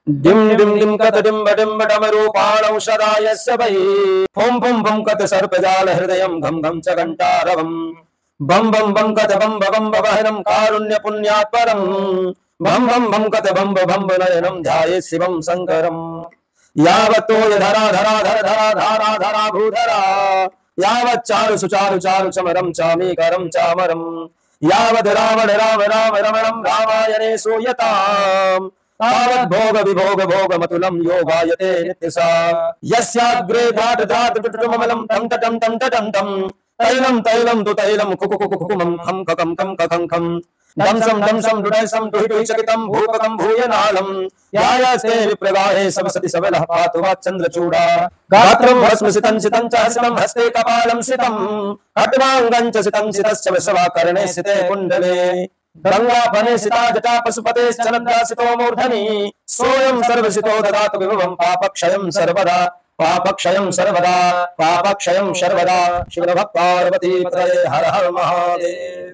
Dim dim dim कत डिम्ब डिम्ब डमरूपाणौ सदा यस्य वै फुं फुं फुं कत सर्पजाल हृदयं घं घं च घंटारवम् बम बम बम कत बम बम बहनम कारुण्य पुण्यात्परम बम बम बम कत बम नयनम ध्याये शिवम शंकरम यावतो धरा धरा धर धरा धारा धरा भूधरा यावत् चारु सुचारु चारु चमरम चामीकरम चामरम यावद् रावण राम राम रमणम रामायणे सूयताम् तावद् भोग विभोग भोग मतुलम योगायते नित्यसा यस्याग्रे धात धात टुटुममलं टं टं टं टं टं तैलं तैलं तु तैलं कुकुकुकुकुमं खं ककं कं कखं खं दंसं दुडैसं दुहिटुहि चकितं भूपकं भूयनालं यायास्ते विप्रगाहे सबसति सबलः पातु वाच्चन्द्रचूडा गात्रं भस्मसितं सितं च हसितं हस्ते कपालं सितं खड्वाङ्गं च सितं सितश्च वृषभाकर्णे सिते कुण्डले गंगाफले सिता जटा पशुपते चलद्रासितो मूर्धनि सोऽयं सर्वसितो ददातु विभवं पापक्षयं सर्वदा पापक्षयं सर्वदा पापक्षयं सर्वदा शिव पार्वती पतये हर हर महादेव।